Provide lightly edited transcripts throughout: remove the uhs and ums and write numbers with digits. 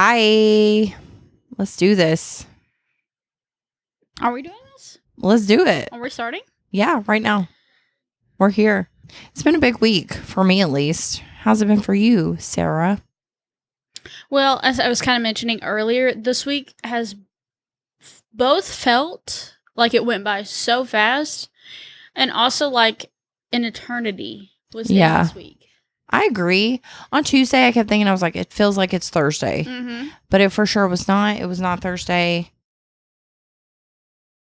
Hi. Let's do this. Are we doing this? Let's do it. Are we starting? Yeah, right now. We're here. It's been a big week, for me at least. How's it been for you, Sarah? Well, as I was kind of mentioning earlier, this week has both felt like it went by so fast and also like an eternity was in this week. I agree. On Tuesday, I kept thinking, I was like, it feels like it's Thursday. Mm-hmm. But it for sure was not. It was not Thursday.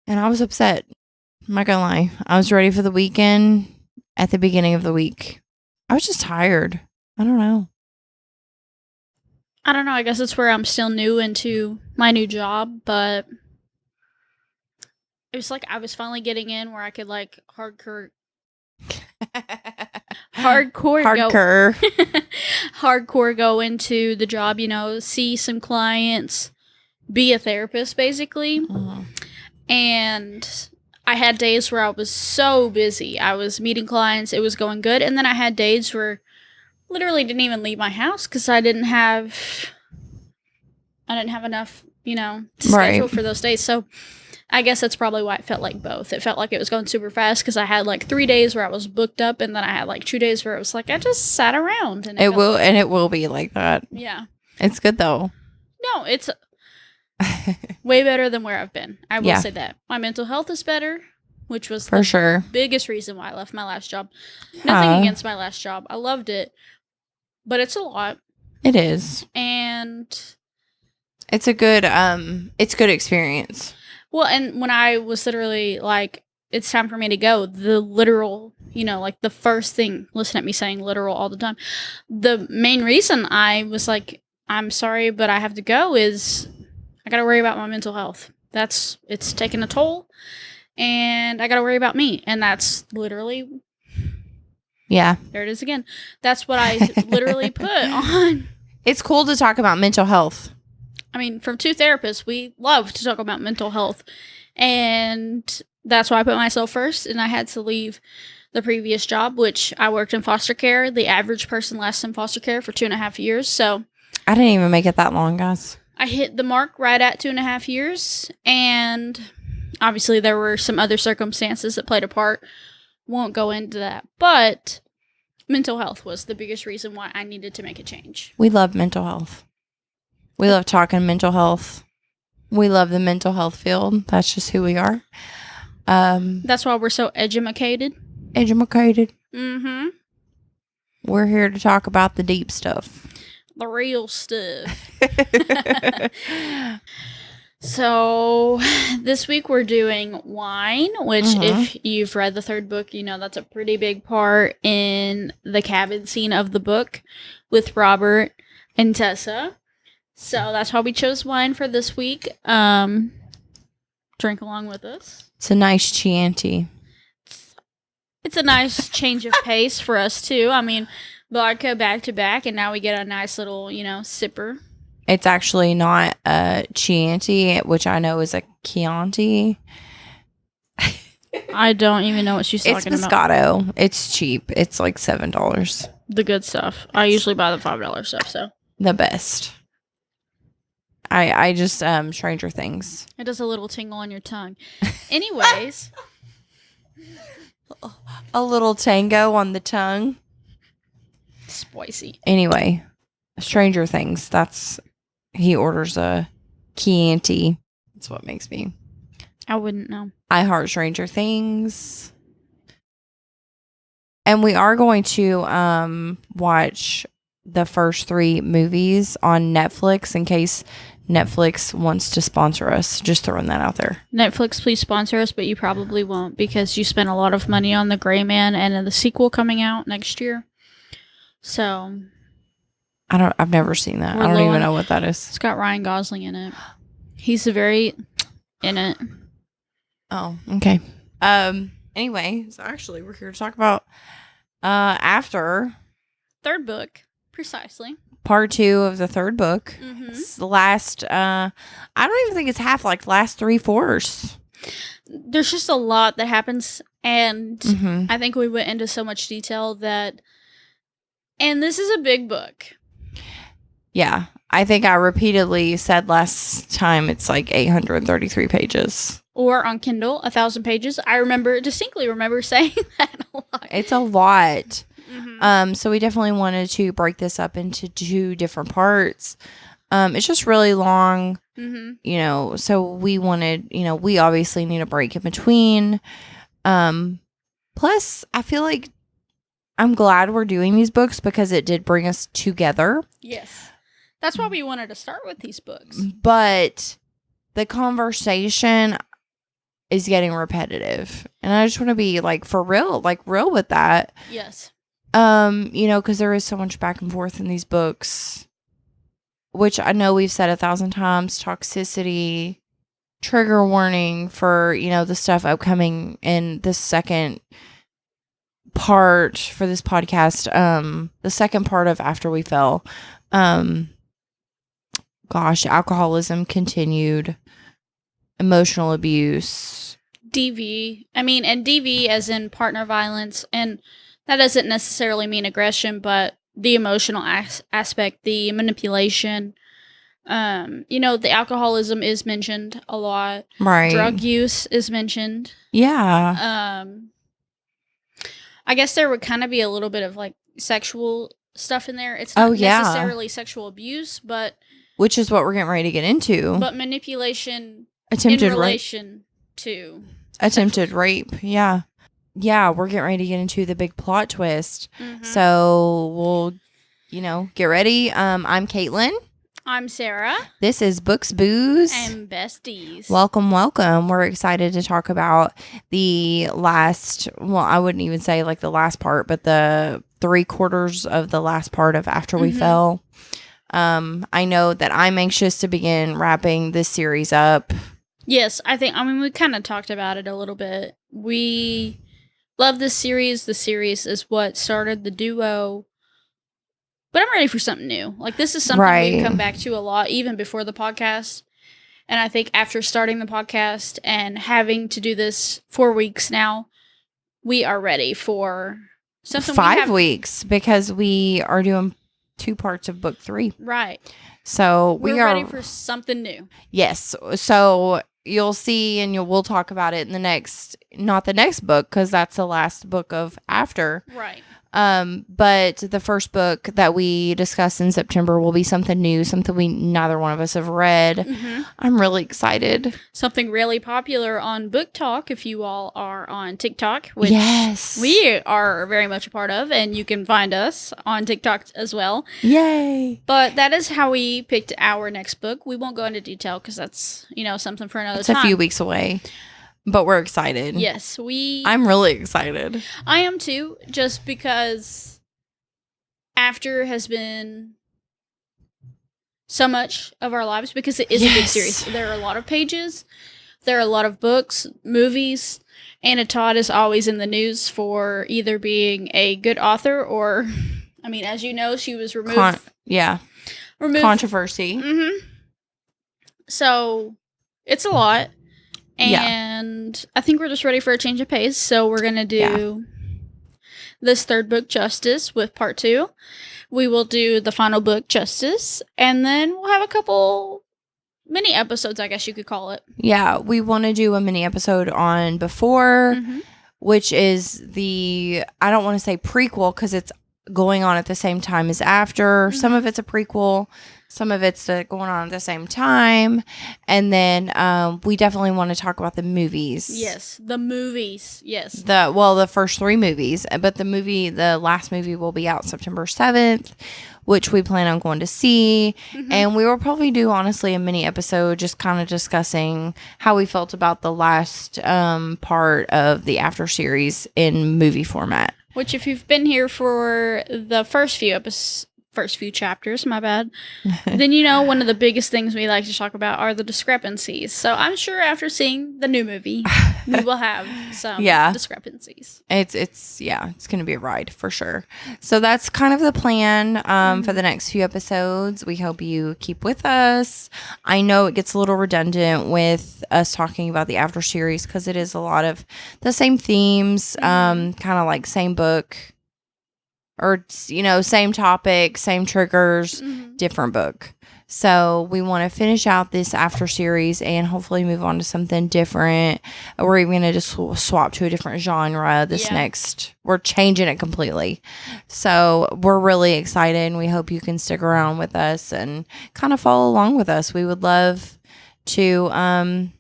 And I was upset. I'm not going to lie. I was ready for the weekend at the beginning of the week. I was just tired. I don't know. I guess it's where I'm still new into my new job, but it was like I was finally getting in where I could like hardcore go into the job, see some clients, be a therapist basically. Mm-hmm. And I had days where I was so busy. I was meeting clients, it was going good, and then I had days where literally didn't even leave my house because I didn't have enough, to schedule for those days. So I guess that's probably why it felt like both. It felt like it was going super fast because I had like 3 days where I was booked up, and then I had like 2 days where it was like I just sat around. And it will be like that. Yeah. It's good though. No, it's way better than where I've been. I will say that. My mental health is better, which was the biggest reason why I left my last job. Nothing against my last job. I loved it, but it's a lot. It is. And it's a good experience. Well, and when I was literally like, it's time for me to go, the literal, like the first thing, listen at me saying literal all the time. The main reason I was like, I'm sorry, but I have to go is I got to worry about my mental health. It's taking a toll, and I got to worry about me. And that's literally, yeah, there it is again. That's what I literally put on. It's cool to talk about mental health. I mean, from two therapists, we love to talk about mental health. And that's why I put myself first. And I had to leave the previous job, which I worked in foster care. The average person lasts in foster care for 2.5 years. So I didn't even make it that long, guys. I hit the mark right at 2.5 years. And obviously there were some other circumstances that played a part. Won't go into that. But mental health was the biggest reason why I needed to make a change. We love mental health. We love talking mental health. We love the mental health field. That's just who we are. That's why we're so educated. Mm-hmm. We're here to talk about the deep stuff. The real stuff. So this week we're doing wine, which if you've read the third book, that's a pretty big part in the cabin scene of the book with Robert and Tessa. So that's why we chose wine for this week. Drink along with us. It's a nice Chianti. It's a nice change of pace for us, too. I mean, vodka back to back, and now we get a nice little, sipper. It's actually not a Chianti, which I know is a Chianti. I don't even know what she's talking about. It's Moscato. It's cheap. It's like $7. The good stuff. I usually buy the $5 stuff, so. The best. I just, Stranger Things. It does a little tingle on your tongue. Anyways. A little tango on the tongue. Spicy. Anyway, Stranger Things. He orders a Chianti. That's what makes me. I wouldn't know. I heart Stranger Things. And we are going to watch the first 3 movies on Netflix in case Netflix wants to sponsor us. Just throwing that out there. Netflix, please sponsor us, but you probably won't because you spent a lot of money on The Gray Man and the sequel coming out next year. So I've never seen that. I don't even know what that is. It's got Ryan Gosling in it. He's very in it. Oh, okay. Anyway, so actually we're here to talk about after third book. Precisely. Part 2 of the third book. Mm-hmm. It's the last, I don't even think it's half, like last 3/4. There's just a lot that happens, and I think we went into so much detail that, and this is a big book. Yeah. I think I repeatedly said last time it's like 833 pages. Or on Kindle, 1,000 pages. I distinctly remember saying that a lot. It's a lot. Mm-hmm. So we definitely wanted to break this up into 2 different parts. It's just really long, Mm-hmm. so we wanted, we obviously need a break in between. Plus, I feel like I'm glad we're doing these books because it did bring us together. Yes. That's why we wanted to start with these books. But the conversation is getting repetitive. And I just want to be like for real, like real with that. Yes. Because there is so much back and forth in these books, which I know we've said 1,000 times, toxicity, trigger warning for, the stuff upcoming in the second part for this podcast. The second part of After We Fell. Alcoholism continued, emotional abuse. DV. And DV as in partner violence. And that doesn't necessarily mean aggression, but the emotional aspect, the manipulation. The alcoholism is mentioned a lot. Right. Drug use is mentioned. Yeah. I guess there would kind of be a little bit of like sexual stuff in there. It's not necessarily sexual abuse, but which is what we're getting ready to get into. But manipulation attempted in relation to attempted rape. Yeah. Yeah, we're getting ready to get into the big plot twist. So we'll, get ready. I'm Caitlin. I'm Sarah. This is Books, Booze, and Besties. Welcome, welcome. We're excited to talk about the last, I wouldn't even say like the last part, but the 3/4 of the last part of After We Fell. I know that I'm anxious to begin wrapping this series up. Yes, we kind of talked about it a little bit. We love this series. The series is what started the duo. But I'm ready for something new. Like, this is something we've come back to a lot, even before the podcast. And I think after starting the podcast and having to do this 4 weeks now, we are ready for something. 5 weeks, because we are doing 2 parts of book 3. Right. So we're ready for something new. Yes. So you'll see, and we'll talk about it in not the next book, because that's the last book of After. Right. But the first book that we discuss in September will be something new, something neither one of us have read. I'm really excited. Something really popular on Book Talk, if you all are on TikTok, which we are very much a part of, and you can find us on TikTok as well. Yay! But that is how we picked our next book. We won't go into detail because that's, something for another time. It's a few weeks away. But we're excited. Yes, I'm really excited. I am too, just because After has been so much of our lives, because it is a big series. There are a lot of pages. There are a lot of books, movies. Anna Todd is always in the news for either being a good author or, as you know, she was removed. Removed. Controversy. So, it's a lot. And I think we're just ready for a change of pace. So we're going to do this third book, Justice, with part 2. We will do the final book, Justice. And then we'll have a couple mini episodes, I guess you could call it. Yeah, we want to do a mini episode on Before, which is I don't want to say prequel because it's going on at the same time as After. Some of it's a prequel. Some of it's going on at the same time. And then we definitely want to talk about the movies. Yes, the movies. Yes. The first 3 movies. But the last movie will be out September 7th, which we plan on going to see. And we will probably do, honestly, a mini episode just kind of discussing how we felt about the last part of the After series in movie format. Which, if you've been here for the first few chapters, my bad, then one of the biggest things we like to talk about are the discrepancies. So I'm sure after seeing the new movie, we will have some discrepancies. It's going to be a ride for sure. So that's kind of the plan for the next few episodes. We hope you keep with us. I know it gets a little redundant with us talking about the After series because it is a lot of the same themes, kind of like same book. or, same topic, same triggers, different book. So we want to finish out this after series and hopefully move on to something different. We're even going to just swap to a different genre next. We're changing it completely. So we're really excited, and we hope you can stick around with us and kind of follow along with us. We would love to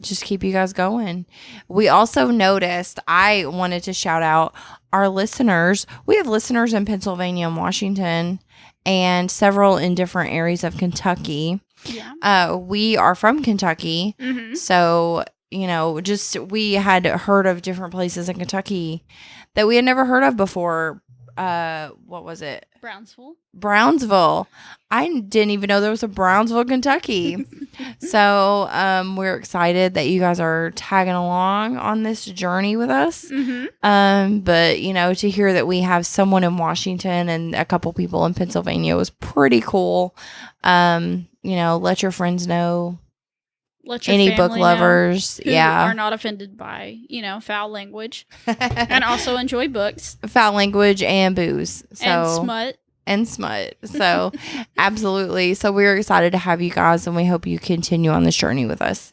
just keep you guys going. We also noticed, I wanted to shout out our listeners. We have listeners in Pennsylvania and Washington, and several in different areas of Kentucky. Yeah. We are from Kentucky. So, we had heard of different places in Kentucky that we had never heard of before. What was it? Brownsville. I didn't even know there was a Brownsville, Kentucky. So, we're excited that you guys are tagging along on this journey with us. But, to hear that we have someone in Washington and a couple people in Pennsylvania was pretty cool. Let your friends know. Let your any book lovers who are not offended by, foul language and also enjoy books. Foul language and booze. And smut. So, absolutely. So, we're excited to have you guys, and we hope you continue on this journey with us.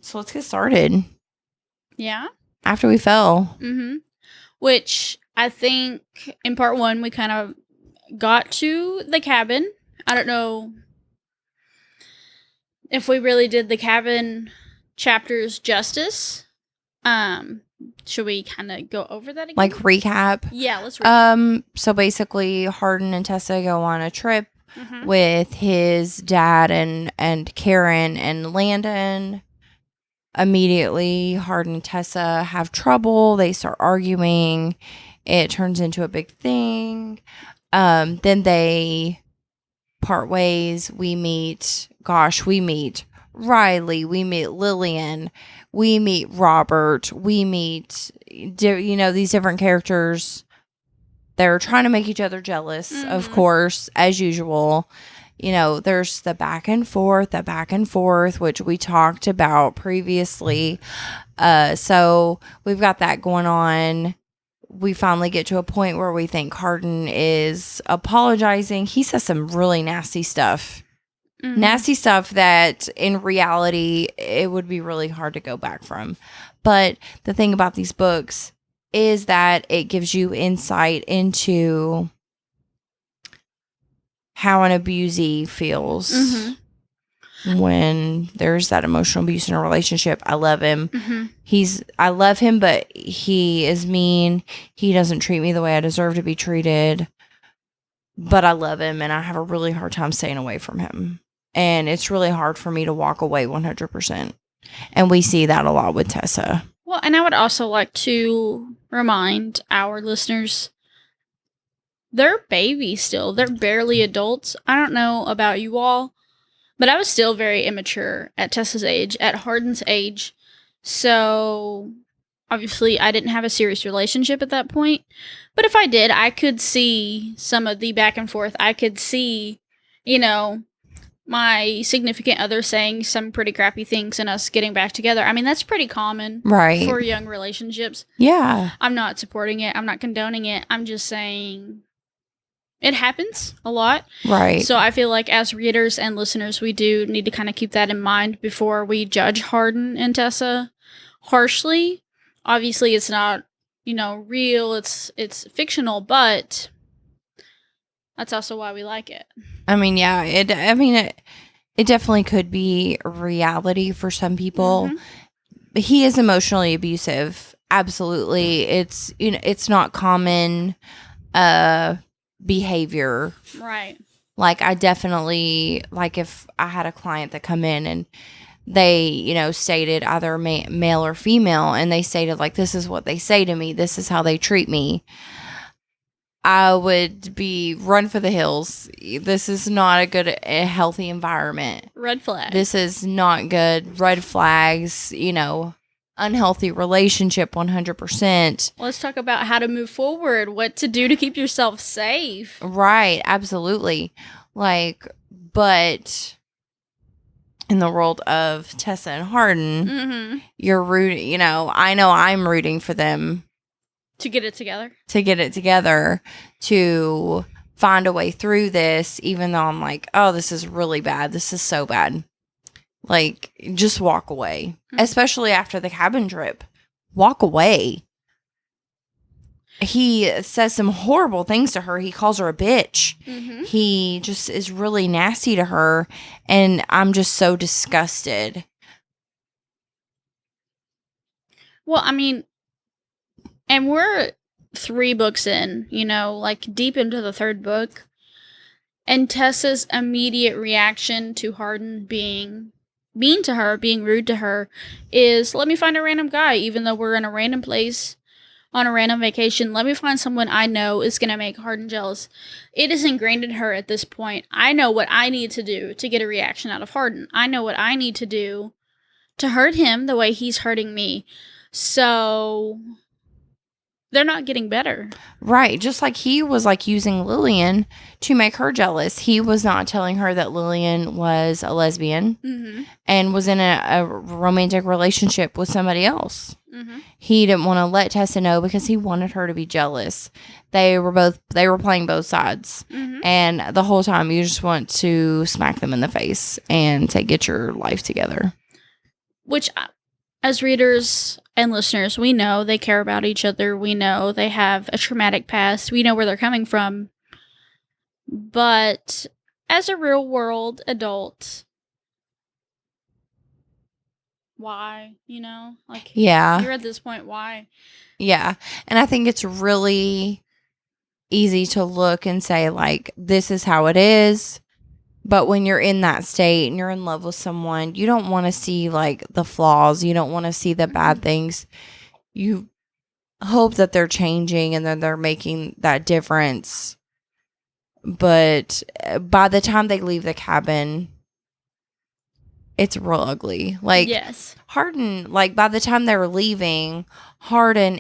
So, let's get started. Yeah. After we fell. Which I think in part 1, we kind of got to the cabin. I don't know if we really did the cabin chapters justice. Should we kind of go over that again? Like recap? Yeah, let's recap. So basically, Hardin and Tessa go on a trip with his dad and Karen and Landon. Immediately, Hardin and Tessa have trouble. They start arguing. It turns into a big thing. Then they part ways. We meet Riley. We meet Lillian. We meet Robert. We meet, these different characters. They're trying to make each other jealous, of course, as usual. There's the back and forth, which we talked about previously. So we've got that going on. We finally get to a point where we think Hardin is apologizing. He says some really nasty stuff. Nasty stuff that in reality, it would be really hard to go back from. But the thing about these books is that it gives you insight into how an abusee feels when there's that emotional abuse in a relationship. I love him. I love him, but he is mean. He doesn't treat me the way I deserve to be treated. But I love him, and I have a really hard time staying away from him. And it's really hard for me to walk away 100%. And we see that a lot with Tessa. Well, and I would also like to remind our listeners, they're babies still. They're barely adults. I don't know about you all, but I was still very immature at Tessa's age, at Hardin's age. So, obviously, I didn't have a serious relationship at that point. But if I did, I could see some of the back and forth. I could see, my significant other saying some pretty crappy things and us getting back together. I mean, that's pretty common for young relationships. Yeah. I'm not supporting it. I'm not condoning it. I'm just saying it happens a lot. Right. So I feel like as readers and listeners, we do need to kind of keep that in mind before we judge Hardin and Tessa harshly. Obviously, it's not, real. It's fictional, but that's also why we like it. I mean, yeah, it definitely could be reality for some people. He is emotionally abusive. Absolutely. It's not common behavior. Right. Like, I definitely, like, if I had a client that come in and they, stated either male or female, and they stated, like, this is what they say to me, this is how they treat me, I would be run for the hills. This is not a healthy environment. Red flag. This is not good. Red flags, unhealthy relationship 100%. Let's talk about how to move forward, what to do to keep yourself safe. Right, absolutely. But in the world of Tessa and Hardin, you're rooting, I know I'm rooting for them To get it together. To find a way through this, even though I'm like, oh, this is really bad. This is so bad. Like, just walk away. Mm-hmm. Especially after the cabin trip. Walk away. He says some horrible things to her. He calls her a bitch. Mm-hmm. He just is really nasty to her. And I'm just so disgusted. Well, I mean, and we're 3 books in, you know, like deep into the 3rd book. And Tessa's immediate reaction to Hardin being mean to her, being rude to her, is let me find a random guy, even though we're in a random place on a random vacation. Let me find someone I know is going to make Hardin jealous. It is ingrained in her at this point. I know what I need to do to get a reaction out of Hardin. I know what I need to do to hurt him the way he's hurting me. So they're not getting better. Right. Just like he was like using Lillian to make her jealous. He was not telling her that Lillian was a lesbian and was in a romantic relationship with somebody else. Mm-hmm. He didn't want to let Tessa know because he wanted her to be jealous. They were playing both sides. Mm-hmm. And the whole time you just want to smack them in the face and say, get your life together. Which, as readers and listeners, we know they care about each other. We know they have a traumatic past. We know where they're coming from. But as a real world adult, why? You know? Like, yeah. You're at this point, why? Yeah. And I think it's really easy to look and say, like, this is how it is. But when you're in that state and you're in love with someone, you don't want to see, like, the flaws. You don't want to see the bad things. You hope that they're changing and that they're making that difference. But by the time they leave the cabin, it's real ugly. Like, yes. Hardin, like, by the time they were leaving, Hardin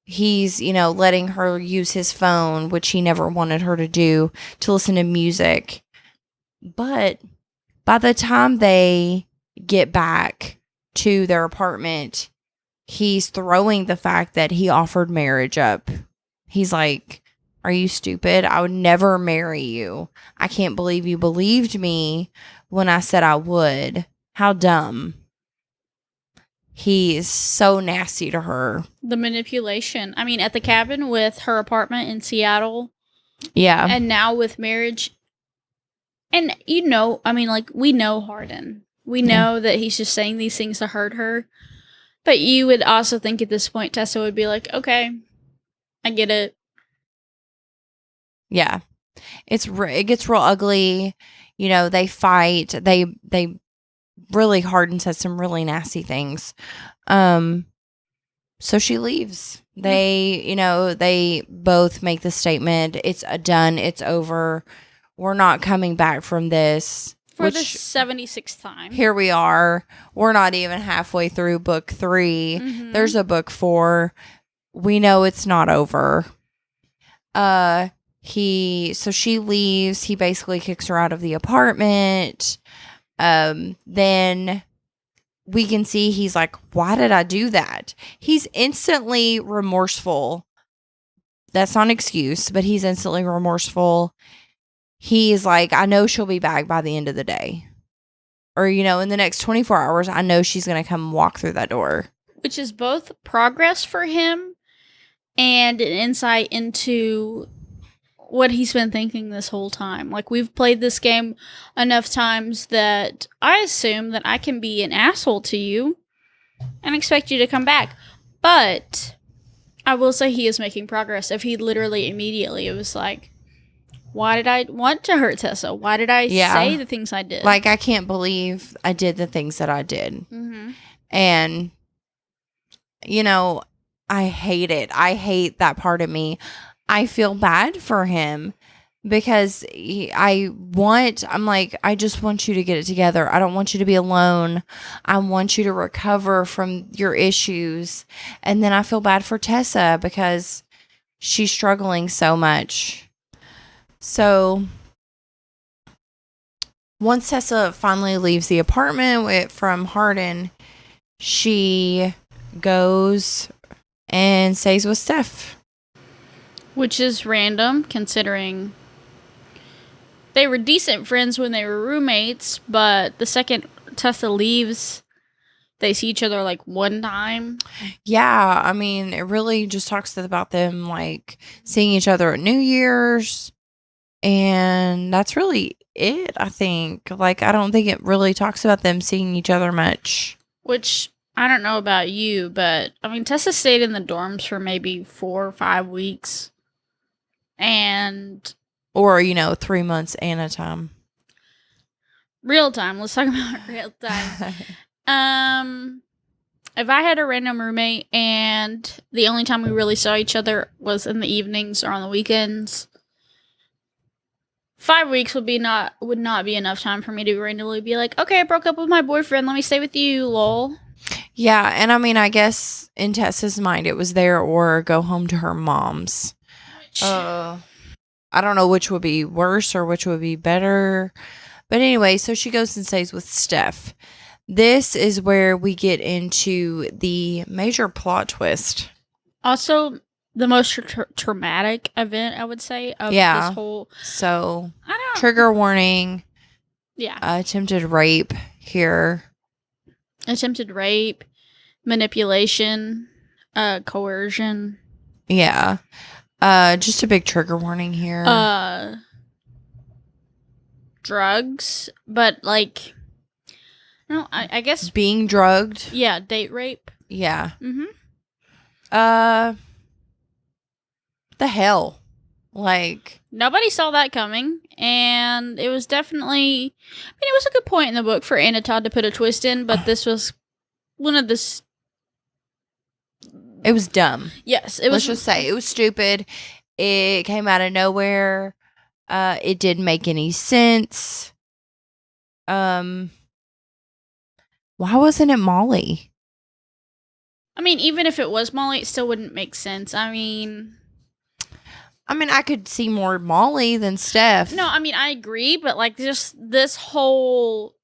he's, you know, letting her use his phone, which he never wanted her to do, to listen to music. But by the time they get back to their apartment, he's throwing the fact that he offered marriage up. He's like, are you stupid? I would never marry you. I can't believe you believed me when I said I would. How dumb. He is so nasty to her. The manipulation. I mean, at the cabin with her apartment in Seattle. Yeah. And now with marriage. And, you know, I mean, like, we know Hardin. We know that he's just saying these things to hurt her. But you would also think at this point, Tessa would be like, okay, I get it. Yeah. It gets real ugly. You know, they fight. They really, Hardin says some really nasty things. So she leaves. They both make the statement, it's done, it's over. We're not coming back from this. For the 76th time. Here we are. We're not even halfway through book 3. Mm-hmm. There's a book 4. We know it's not over. So she leaves. He basically kicks her out of the apartment. Then we can see he's like, why did I do that? He's instantly remorseful. That's not an excuse, but he's instantly remorseful. He's like, I know she'll be back by the end of the day. Or, you know, in the next 24 hours, I know she's going to come walk through that door. Which is both progress for him and an insight into what he's been thinking this whole time. Like, we've played this game enough times that I assume that I can be an asshole to you and expect you to come back. But I will say he is making progress. If he literally immediately, it was like, why did I want to hurt Tessa? Why did I say the things I did? Like, I can't believe I did the things that I did. Mm-hmm. And, you know, I hate it. I hate that part of me. I feel bad for him because I'm like, I just want you to get it together. I don't want you to be alone. I want you to recover from your issues. And then I feel bad for Tessa because she's struggling so much. So once Tessa finally leaves the apartment from Hardin, she goes and stays with Steph. Which is random, considering they were decent friends when they were roommates, but the second Tessa leaves, they see each other like one time. Yeah, I mean, it really just talks about them like seeing each other at New Year's, and that's really it, I think. Like, I don't think it really talks about them seeing each other much. Which, I don't know about you, but I mean, Tessa stayed in the dorms for maybe 4 or 5 weeks. And Or, 3 months and a time. real time. Let's talk about real time. If I had a random roommate and the only time we really saw each other was in the evenings or on the weekends, 5 weeks would not be enough time for me to randomly be like, okay, I broke up with my boyfriend. Let me stay with you, lol. Yeah, and I mean, I guess in Tessa's mind, it was there or go home to her mom's. I don't know which would be worse or which would be better. But anyway, so she goes and stays with Steph. This is where we get into the major plot twist. Also, the most traumatic event, I would say, of this whole... So, trigger warning. Yeah. Attempted rape here. Attempted rape, manipulation, coercion. Yeah. Just a big trigger warning here. Drugs, but like... No, I guess... Being drugged. Yeah, date rape. Yeah. Mm-hmm. The hell? Like... Nobody saw that coming, and it was definitely... I mean, it was a good point in the book for Anna Todd to put a twist in, but this was one of the... It was dumb. Yes, it was... Let's just say, it was stupid. It came out of nowhere. It didn't make any sense. Why wasn't it Molly? I mean, even if it was Molly, it still wouldn't make sense. I mean, I could see more Molly than Steph. No, I mean, I agree, but like just this whole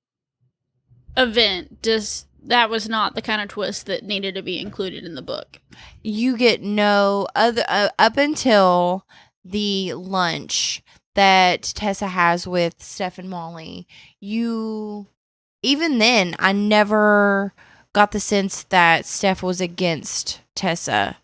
event, that was not the kind of twist that needed to be included in the book. You get no other up until the lunch that Tessa has with Steph and Molly. Even then, I never got the sense that Steph was against Tessa,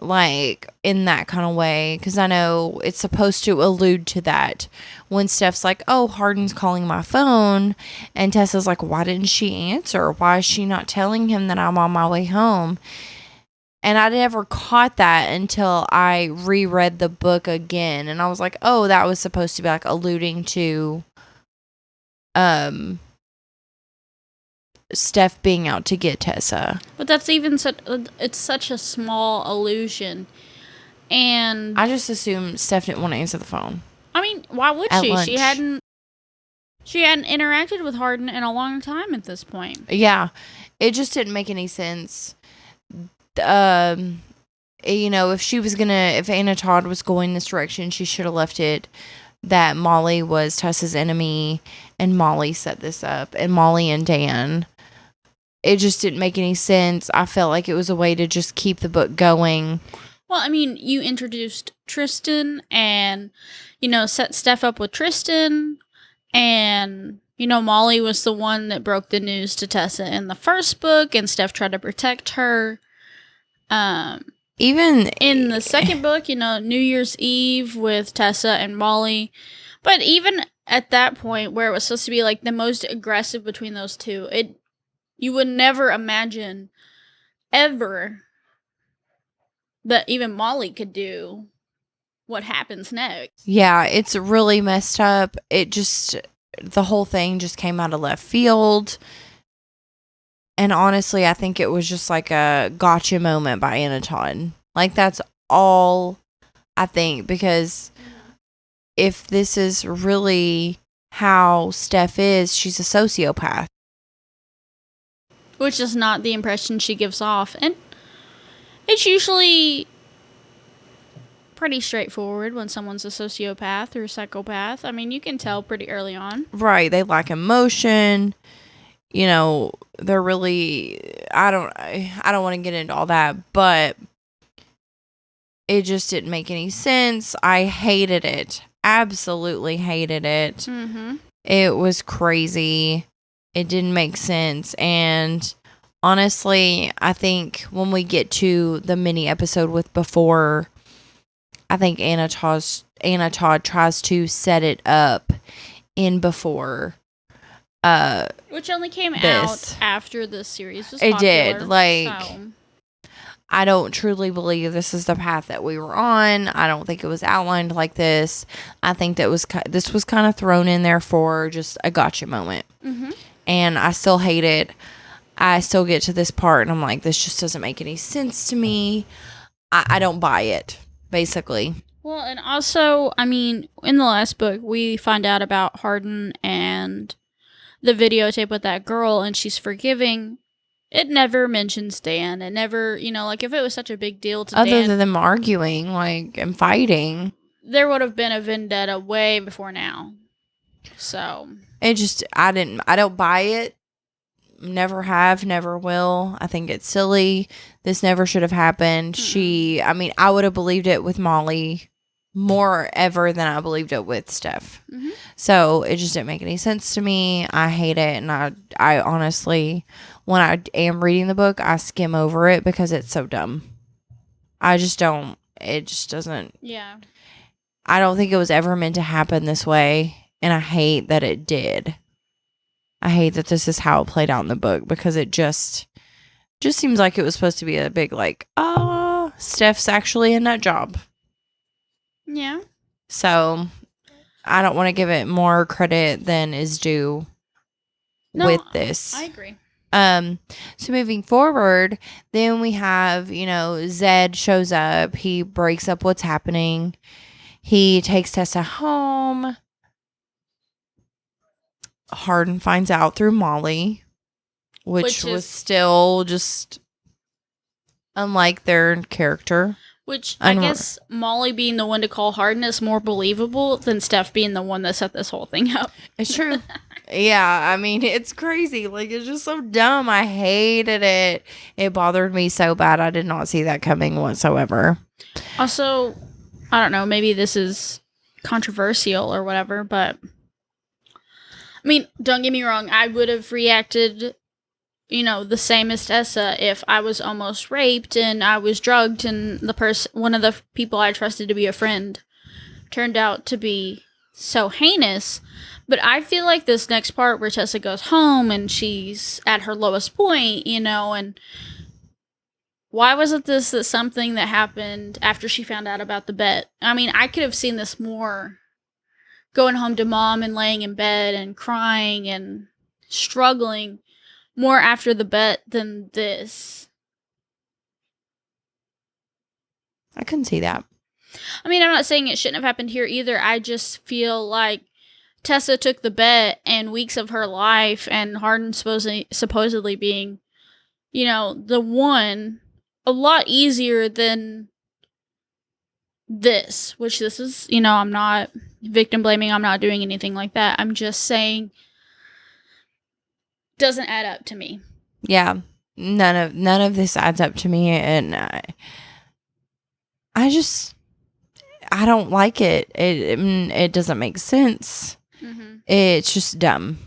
like, in that kind of way. Because I know it's supposed to allude to that. When Steph's like, oh, Hardin's calling my phone. And Tessa's like, why didn't she answer? Why is she not telling him that I'm on my way home? And I never caught that until I reread the book again. And I was like, oh, that was supposed to be, like, alluding to Steph being out to get Tessa. But that's even it's such a small allusion. And I just assumed Steph didn't want to answer the phone. I mean, why would at she? Lunch. She hadn't interacted with Hardin in a long time at this point. Yeah. It just didn't make any sense. If Anna Todd was going this direction, she should have left it that Molly was Tessa's enemy and Molly set this up, and Molly and Dan. It just didn't make any sense. I felt like it was a way to just keep the book going. Well, I mean, you introduced Tristan and, set Steph up with Tristan. And, Molly was the one that broke the news to Tessa in the first book, and Steph tried to protect her. Even in the second book, New Year's Eve with Tessa and Molly. But even at that point where it was supposed to be like the most aggressive between those two, you would never imagine ever that even Molly could do what happens next. Yeah, it's really messed up. The whole thing just came out of left field. And honestly, I think it was just like a gotcha moment by Anna Todd. Like, that's all I think. Because if this is really how Steph is, she's a sociopath. Which is not the impression she gives off. And it's usually pretty straightforward when someone's a sociopath or a psychopath. I mean, you can tell pretty early on. Right. They lack emotion. you know, they're really, I don't want to get into all that, but it just didn't make any sense. I hated it. Absolutely hated it. Mm-hmm. It was crazy. It didn't make sense. And honestly, I think when we get to the mini episode with Before, I think Anna Todd tries to set it up in Before. Which only came This. out after the series was It popular. did. Like, so. I don't truly believe this is the path that we were on. I don't think it was outlined like this. I think that this was kind of thrown in there for just a gotcha moment. Mm-hmm. And I still hate it. I still get to this part and I'm like, this just doesn't make any sense to me. I don't buy it, basically. Well, and also, I mean, in the last book, we find out about Hardin and the videotape with that girl, and she's forgiving. It never mentions Dan. It never, like, if it was such a big deal to Other Dan, than them arguing, like, and fighting, there would have been a vendetta way before now. So it just, I don't buy it. Never have, never will. I think it's silly. This never should have happened. I would have believed it with Molly more ever than I believed it with Steph. Mm-hmm. So it just didn't make any sense to me. I hate it. And I honestly, when I am reading the book, I skim over it because it's so dumb. I just don't, it just doesn't. Yeah. I don't think it was ever meant to happen this way. And I hate that it did. I hate that this is how it played out in the book because it just seems like it was supposed to be a big, like, oh, Steph's actually a nut job. Yeah. So I don't want to give it more credit than is due with this. I agree. So moving forward, then we have, Zed shows up. He breaks up what's happening. He takes Tessa home. Hardin finds out through Molly, which was still just unlike their character. Which I guess Molly being the one to call Hardin is more believable than Steph being the one that set this whole thing up. It's true. Yeah, I mean, it's crazy. Like, it's just so dumb. I hated it. It bothered me so bad. I did not see that coming whatsoever. Also, I don't know, maybe this is controversial or whatever, but I mean, don't get me wrong, I would have reacted, the same as Tessa if I was almost raped and I was drugged and one of the people I trusted to be a friend turned out to be so heinous. But I feel like this next part where Tessa goes home and she's at her lowest point, and why wasn't this something that happened after she found out about the bet? I mean, I could have seen this more going home to mom and laying in bed and crying and struggling more after the bet than this. I couldn't see that. I mean, I'm not saying it shouldn't have happened here either. I just feel like Tessa took the bet and weeks of her life, and Hardin supposedly being, the one, a lot easier than this, which this is, I'm not victim blaming. I'm not doing anything like that. I'm just saying doesn't add up to me. Yeah. None of this adds up to me. And I don't like it. It doesn't make sense. Mm-hmm. It's just dumb.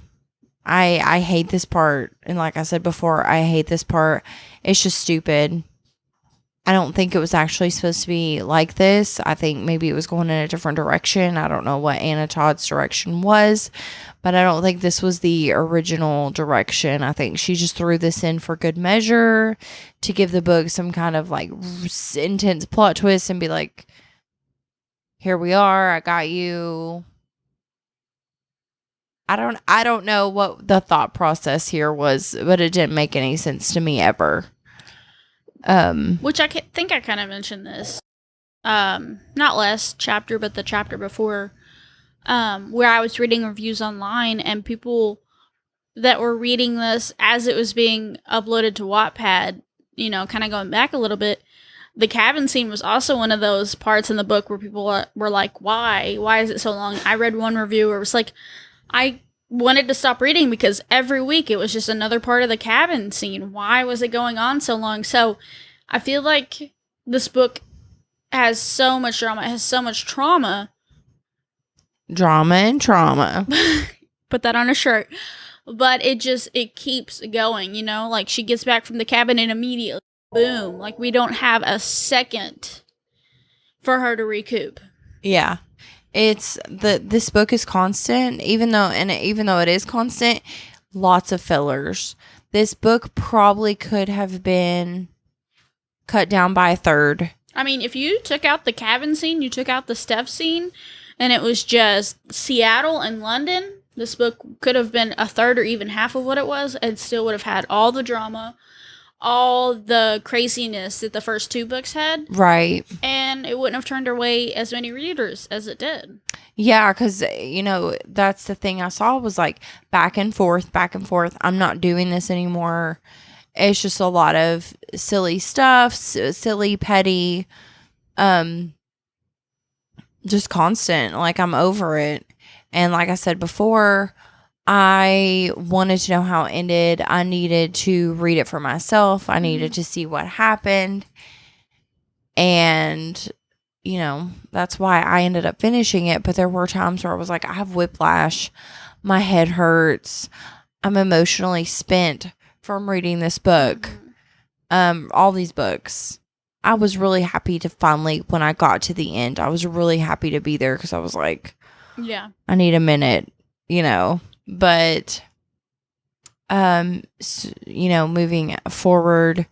I hate this part. And like I said before, I hate this part. It's just stupid. I don't think it was actually supposed to be like this. I think maybe it was going in a different direction. I don't know what Anna Todd's direction was, but I don't think this was the original direction. I think she just threw this in for good measure to give the book some kind of like intense plot twist and be like, here we are. I got you. I don't know what the thought process here was, but it didn't make any sense to me ever. Which I think I kind of mentioned this, not last chapter, but the chapter before, where I was reading reviews online and people that were reading this as it was being uploaded to Wattpad, kind of going back a little bit, the cabin scene was also one of those parts in the book where people were like, why is it so long? I read one review where it was like, I wanted to stop reading because every week it was just another part of the cabin scene. Why was it going on so long? So I feel like this book has so much drama. It has so much trauma. Drama and trauma. Put that on a shirt. But it keeps going, like she gets back from the cabin and immediately, boom, like we don't have a second for her to recoup. Yeah. This book is constant, even though it is constant, lots of fillers. This book probably could have been cut down by a third. I mean, if you took out the cabin scene, you took out the Steph scene, and it was just Seattle and London, this book could have been a third or even half of what it was, and still would have had all the drama, all the craziness that the first two books had. Right. And it wouldn't have turned away as many readers as it did. Yeah, because, that's the thing I saw was like back and forth. I'm not doing this anymore. It's just a lot of silly stuff, silly, petty, just constant. Like, I'm over it. And like I said before, I wanted to know how it ended. I needed to read it for myself. I needed to see what happened. And, that's why I ended up finishing it. But there were times where I was like, I have whiplash. My head hurts. I'm emotionally spent from reading this book. All these books. I was really happy to finally, when I got to the end, I was really happy to be there because I was like, yeah, I need a minute, but, moving forward,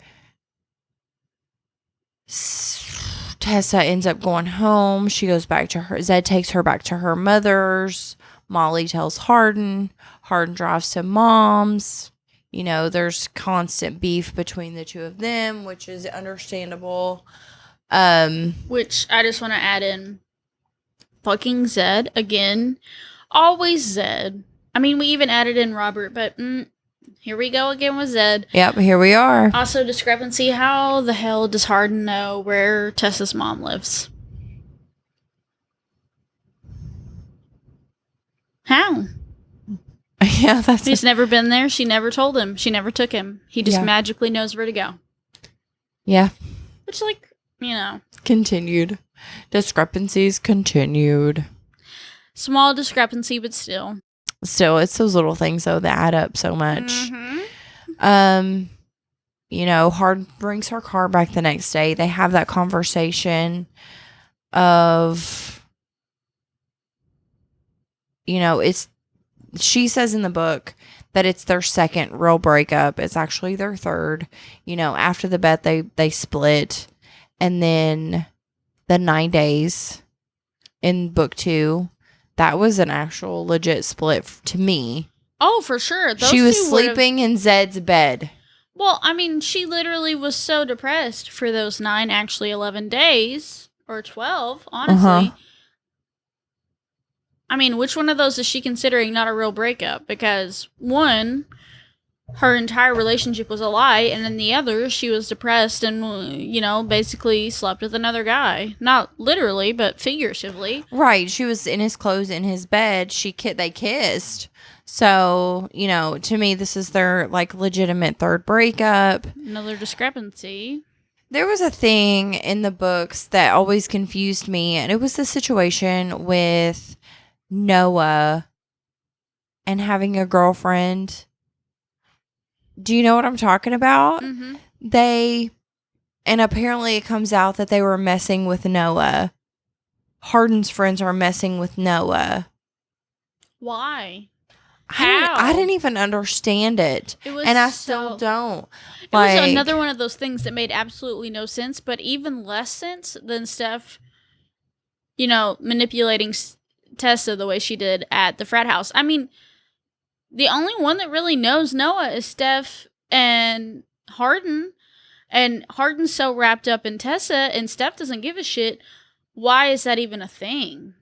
Tessa ends up going home. She goes back to Zed takes her back to her mother's. Molly tells Hardin drives to Mom's. There's constant beef between the two of them, which is understandable. Which I just want to add in. Fucking Zed again. Always Zed. I mean, we even added in Robert, but here we go again with Zed. Yep, here we are. Also, discrepancy. How the hell does Hardin know where Tessa's mom lives? How? Yeah, He's never been there. She never told him. She never took him. He just magically knows where to go. Yeah. Which, continued. Discrepancies continued. Small discrepancy, but still. Still, it's those little things, though, that add up so much. Hard brings her car back the next day. They have that conversation of, she says in the book that it's their second real breakup. It's actually their third. After the bet, they split. And then the 9 days in book 2, that was an actual legit split to me. Oh, for sure. She was sleeping in Zed's bed. Well, I mean, she literally was so depressed for those 9, actually 11 days. Or 12, honestly. I mean, which one of those is she considering not a real breakup? Because one, her entire relationship was a lie, and then the other, she was depressed and, basically slept with another guy. Not literally, but figuratively. Right. She was in his clothes in his bed. They kissed. So, to me, this is their, legitimate third breakup. Another discrepancy. There was a thing in the books that always confused me, and it was the situation with Noah and having a girlfriend. Do you know what I'm talking about? Mm-hmm. And apparently it comes out that they were messing with Noah. Hardin's friends are messing with Noah. Why? How? I didn't even understand it. And I still don't. It was another one of those things that made absolutely no sense, but even less sense than Steph, manipulating Tessa the way she did at the frat house. I mean, the only one that really knows Noah is Steph and Hardin. And Hardin's so wrapped up in Tessa, and Steph doesn't give a shit. Why is that even a thing?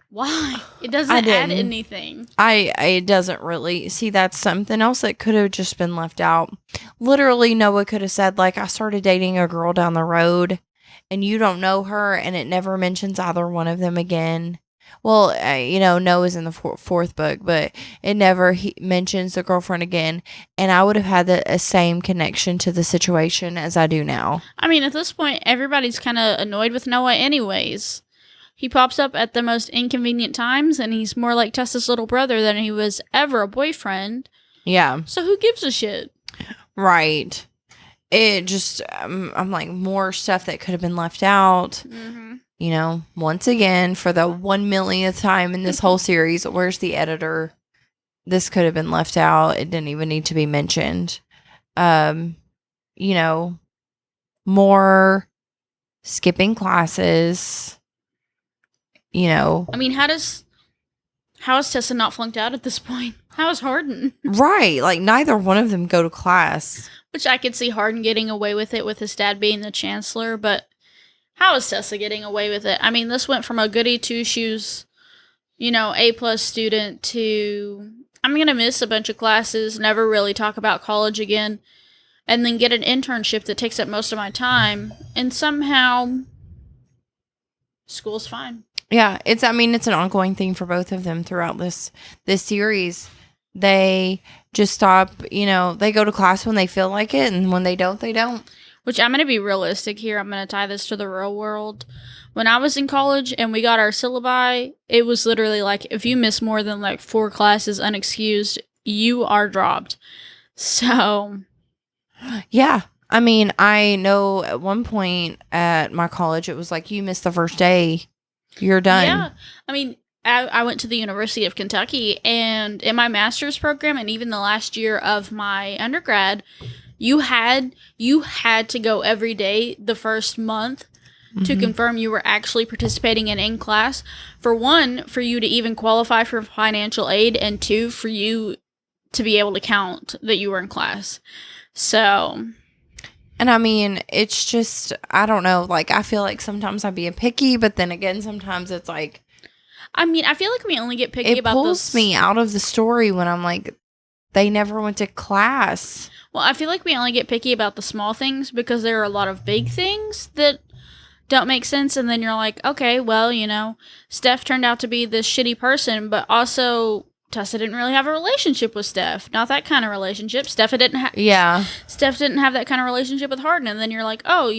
Why? It doesn't add anything. It doesn't really. See, that's something else that could have just been left out. Literally, Noah could have said, I started dating a girl down the road, and you don't know her, and it never mentions either one of them again. Well, Noah's in the fourth book, but it never mentions the girlfriend again. And I would have had the same connection to the situation as I do now. I mean, at this point, everybody's kind of annoyed with Noah anyways. He pops up at the most inconvenient times, and he's more like Tessa's little brother than he was ever a boyfriend. Yeah. So who gives a shit? Right. It just, I'm like, more stuff that could have been left out. Mm-hmm. Once again, for the 1 millionth time in this whole series, where's the editor? This could have been left out. It didn't even need to be mentioned. More skipping classes. I mean, how is Tessa not flunked out at this point? How is Hardin? Right. Like, neither one of them go to class. Which I could see Hardin getting away with it with his dad being the chancellor, but how is Tessa getting away with it? I mean, this went from a goody two-shoes, A+ student to I'm going to miss a bunch of classes, never really talk about college again, and then get an internship that takes up most of my time, and somehow school's fine. Yeah, it's an ongoing thing for both of them throughout this series. They just stop, they go to class when they feel like it, and when they don't, they don't. Which I'm going to be realistic here. I'm going to tie this to the real world. When I was in college and we got our syllabi, it was literally like, if you miss more than like 4 classes unexcused, you are dropped. So. Yeah. I mean, I know at one point at my college, it was like, you missed the first day, you're done. Yeah. I mean, I went to the University of Kentucky, and in my master's program and even the last year of my undergrad, you had to go every day the first month to confirm you were actually participating in class. For one, for you to even qualify for financial aid, and 2, for you to be able to count that you were in class. So. And I mean, it's just, I don't know, like, I feel like sometimes I'm being picky, but then again, sometimes it's like. I mean, I feel like we only get picky about this. It pulls me out of the story when I'm like, they never went to class. Well, I feel like we only get picky about the small things because there are a lot of big things that don't make sense. And then you're like, okay, well, Steph turned out to be this shitty person, but also Tessa didn't really have a relationship with Steph. Not that kind of relationship. Steph didn't have that kind of relationship with Hardin. And then you're like, oh,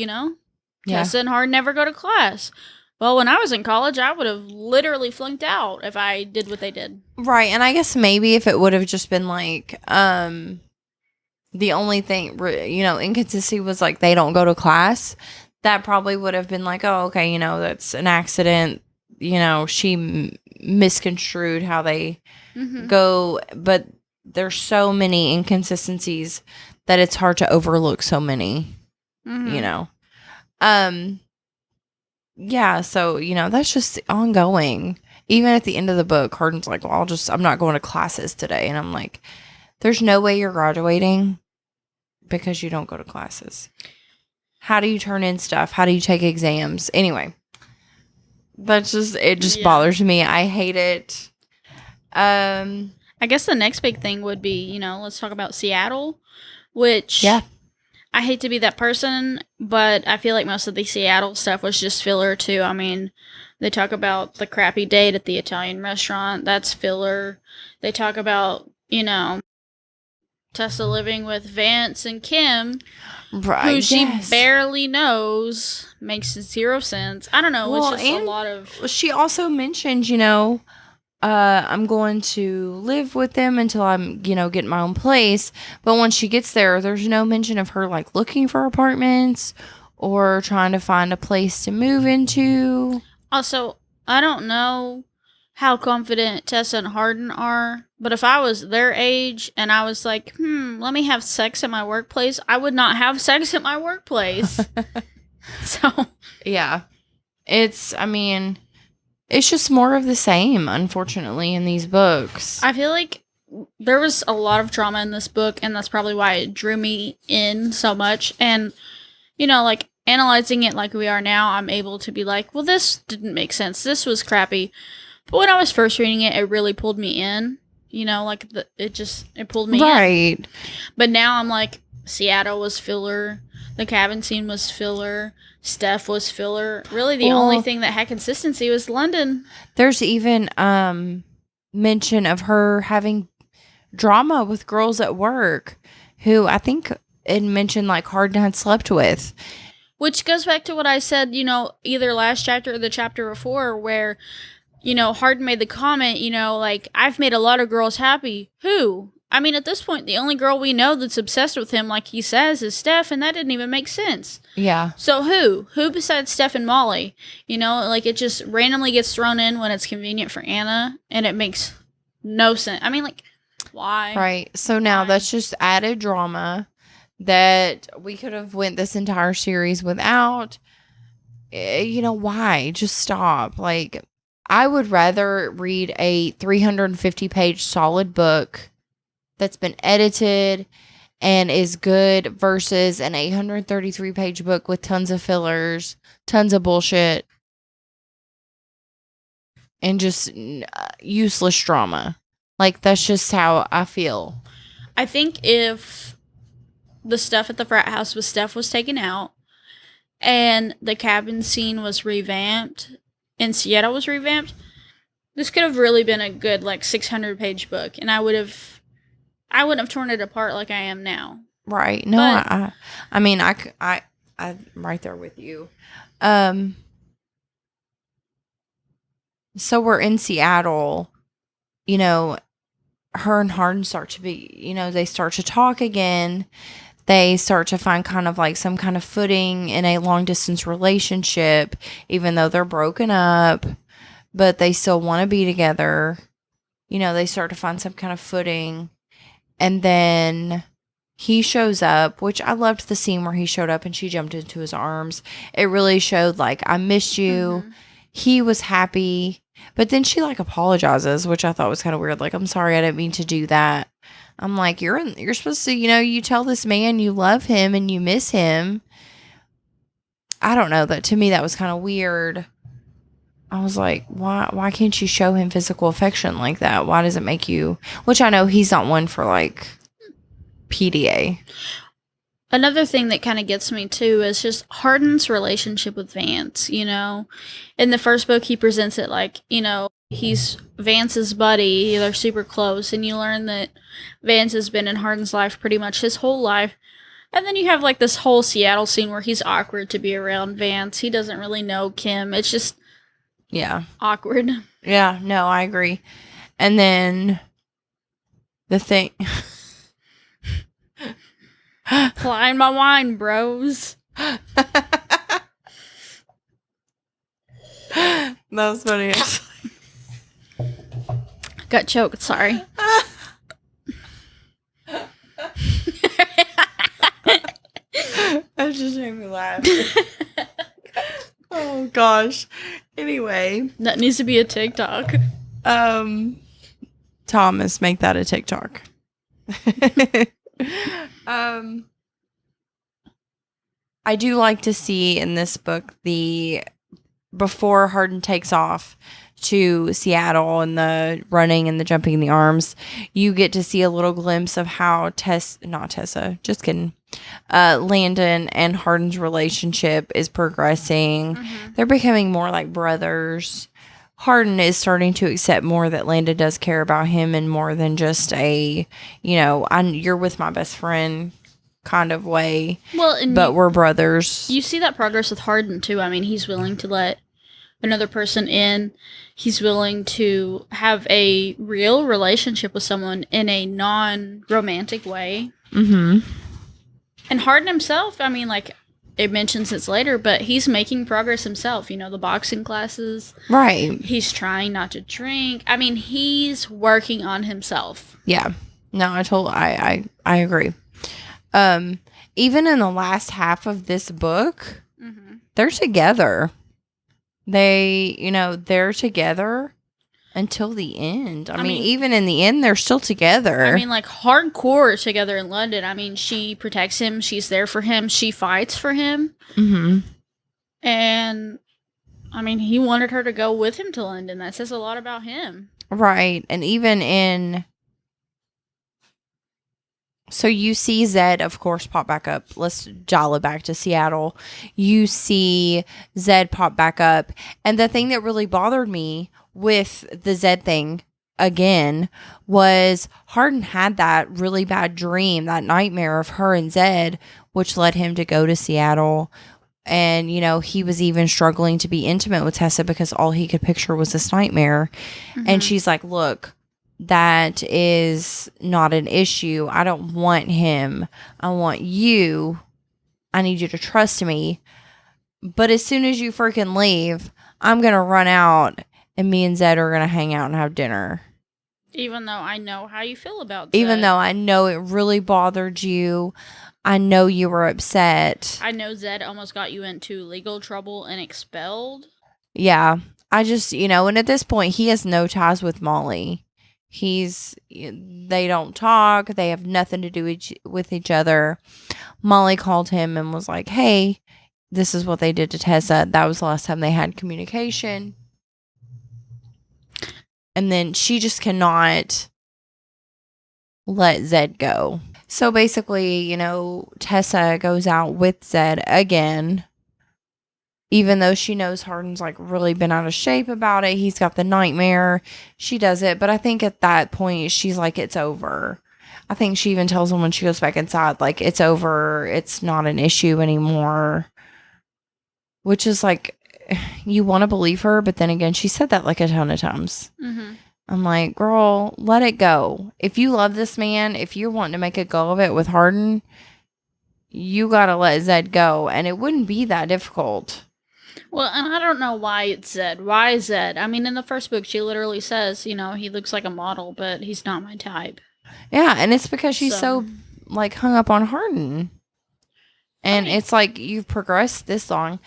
Tessa and Hardin never go to class. Well, when I was in college, I would have literally flunked out if I did what they did. Right. And I guess maybe if it would have just been like, the only thing, inconsistency was like they don't go to class, that probably would have been like, oh, okay, that's an accident. She misconstrued how they go. But there's so many inconsistencies that it's hard to overlook so many, Yeah, so, that's just ongoing. Even at the end of the book, Hardin's like, well, I'm not going to classes today. And I'm like, there's no way you're graduating because you don't go to classes. How do you turn in stuff? How do you take exams? Anyway, it just bothers me. I hate it. I guess the next big thing would be, let's talk about Seattle, which I hate to be that person, but I feel like most of the Seattle stuff was just filler too. I mean, they talk about the crappy date at the Italian restaurant. That's filler. They talk about, Tessa living with Vance and Kim, who she barely knows. Makes 0 sense. I don't know. Well, it's just a lot of. She also mentioned, I'm going to live with them until I'm, getting my own place. But when she gets there, there's no mention of her like looking for apartments or trying to find a place to move into. Also, I don't know how confident Tessa and Hardin are, but if I was their age and I was like, let me have sex at my workplace, I would not have sex at my workplace. So. Yeah. It's just more of the same, unfortunately, in these books. I feel like there was a lot of drama in this book, and that's probably why it drew me in so much. And, like, analyzing it like we are now, I'm able to be like, well, this didn't make sense. This was crappy. But when I was first reading it, it really pulled me in. It pulled me in. Right. But now I'm like, Seattle was filler. The cabin scene was filler. Steph was filler. Really, the only Well, thing that had consistency was London. there's even mention of her having drama with girls at work who I think it mentioned like Harden had slept with. Which goes back to what I said, either last chapter or the chapter before, where, Harden made the comment, like, I've made a lot of girls happy. Who? I mean, at this point, the only girl we know that's obsessed with him, like he says, is Steph, and that didn't even make sense. Yeah. So who? Who besides Steph and Molly? Like, it just randomly gets thrown in when it's convenient for Anna, and it makes no sense. I mean, like, why? Right. So now that's just added drama that we could have went this entire series without. Why? Just stop. Like, I would rather read a 350-page solid book that's been edited and is good versus an 833-page book with tons of fillers, tons of bullshit, and just useless drama. Like, that's just how I feel. I think if the stuff at the frat house with Steph was taken out and the cabin scene was revamped and Seattle was revamped, this could have really been a good, like, 600-page book, and I wouldn't have torn it apart like I am now. Right. No, I mean, I'm right there with you. So we're in Seattle, her and Harden start to be, they start to talk again. They start to find kind of like some kind of footing in a long distance relationship, even though they're broken up, but they still want to be together. They start to find some kind of footing. And then he shows up, which I loved the scene where he showed up and she jumped into his arms. It really showed like, I missed you. Mm-hmm. He was happy. But then she like apologizes, which I thought was kind of weird. Like, I'm sorry, I didn't mean to do that. I'm like, you're supposed to, you tell this man you love him and you miss him. I don't know. That to me, that was kind of weird. I was like, why can't you show him physical affection like that? Why does it make you, which I know he's not one for like PDA. Another thing that kind of gets me too is just Harden's relationship with Vance. In the first book, he presents it like, he's Vance's buddy. They're super close. And you learn that Vance has been in Harden's life pretty much his whole life. And then you have like this whole Seattle scene where he's awkward to be around Vance. He doesn't really know Kim. It's just awkward. Yeah, no, I agree. And then the thing... Flying my wine, bros. That was funny. Got choked, sorry. That just made me laugh. Oh gosh. Anyway. That needs to be a TikTok. Thomas, make that a TikTok. I do like to see in this book before Harden takes off to Seattle and the running and the jumping in the arms, you get to see a little glimpse of how Landon and Harden's relationship is progressing. Mm-hmm. They're becoming more like brothers. Harden is starting to accept more that Landon does care about him and more than just a, you're with my best friend kind of way. Well, but we're brothers. You see that progress with Harden too. I mean, he's willing to let another person in. He's willing to have a real relationship with someone in a non-romantic way. Mm-hmm. And Harden himself, I mean, like, it mentions it later, but he's making progress himself. The boxing classes. Right. He's trying not to drink. I mean, he's working on himself. Yeah. No, I agree. Even in the last half of this book, mm-hmm. they're together. They're together until the end. I mean, even in the end, they're still together. I mean, like, hardcore together in London. I mean, she protects him. She's there for him. She fights for him. Mm-hmm. And, I mean, he wanted her to go with him to London. That says a lot about him. Right. And even in So you see Zed, of course, pop back up. Let's dial it back to Seattle. You see Zed pop back up. And the thing that really bothered me with the Zed thing again was Hardin had that really bad dream, that nightmare of her and Zed, which led him to go to Seattle. And, you know, he was even struggling to be intimate with Tessa because all he could picture was this nightmare. Mhm. And she's like, look, that is not an issue. I don't want him. I want you. I need you to trust me. But as soon as you freaking leave, I'm going to run out and me and Zed are going to hang out and have dinner. Even though I know how you feel about Zed. Even though I know it really bothered you. I know you were upset. I know Zed almost got you into legal trouble and expelled. Yeah. I just, you know, and at this point, he has no ties with Molly. They don't talk. They have nothing to do with each other. Molly called him and was like, hey, this is what they did to Tessa. That was the last time they had communication. And then she just cannot let Zed go. So basically, you know, Tessa goes out with Zed again. Even though she knows Hardin's like really been out of shape about it. He's got the nightmare. She does it. But I think at that point, she's like, it's over. I think she even tells him when she goes back inside, like, it's over. It's not an issue anymore. Which is like, you want to believe her. But then again, she said that like a ton of times. Mm-hmm. I'm like, girl, let it go. If you love this man, if you're wanting to make a go of it with Hardin, you got to let Zed go. And it wouldn't be that difficult. Well, and I don't know why it's Zed. Why Zed? I mean, in the first book, she literally says, you know, he looks like a model, but he's not my type. Yeah, and it's because she's so like, hung up on Hardin. And it's like, you've progressed this long,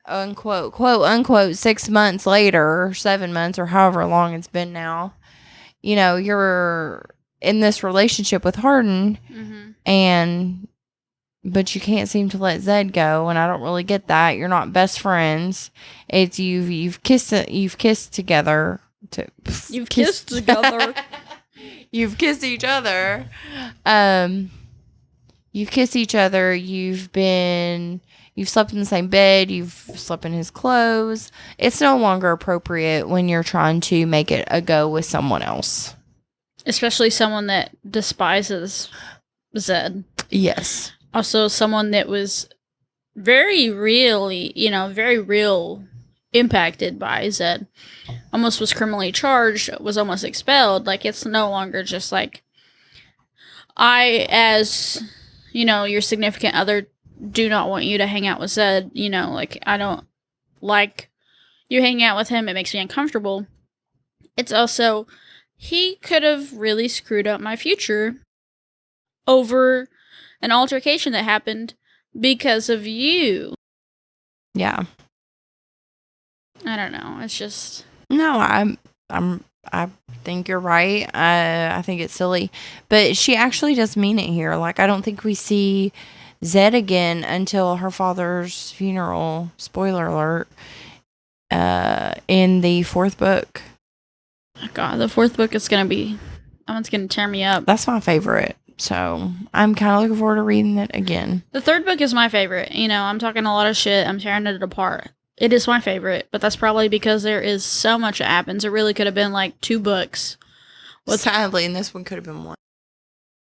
unquote, quote, unquote, 6 months later, or 7 months, or however long it's been now. You know, you're in this relationship with Hardin, but you can't seem to let Zed go, and I don't really get that. You're not best friends. It's you've kissed together. You've kissed together. You've kissed each other. You've kissed each other. You've slept in the same bed. You've slept in his clothes. It's no longer appropriate when you're trying to make it a go with someone else, especially someone that despises Zed. Yes. Also, someone that was very real impacted by Zed. Almost was criminally charged, was almost expelled. Like, it's no longer just like, I, as, you know, your significant other, do not want you to hang out with Zed. You know, like, I don't like you hanging out with him. It makes me uncomfortable. It's also, he could have really screwed up my future over an altercation that happened because of you. Yeah. I don't know. It's just, no. I think you're right. I think it's silly, but she actually does mean it here. Like, I don't think we see Zed again until her father's funeral. Spoiler alert. In the 4th book. Oh God, the 4th book is gonna tear me up. That's my favorite. So I'm kind of looking forward to reading it again. The 3rd book is my favorite. You know, I'm talking a lot of shit. I'm tearing it apart. It is my favorite, but that's probably because there is so much that happens. It really could have been like 2 books. Sadly, and this one could have been 1.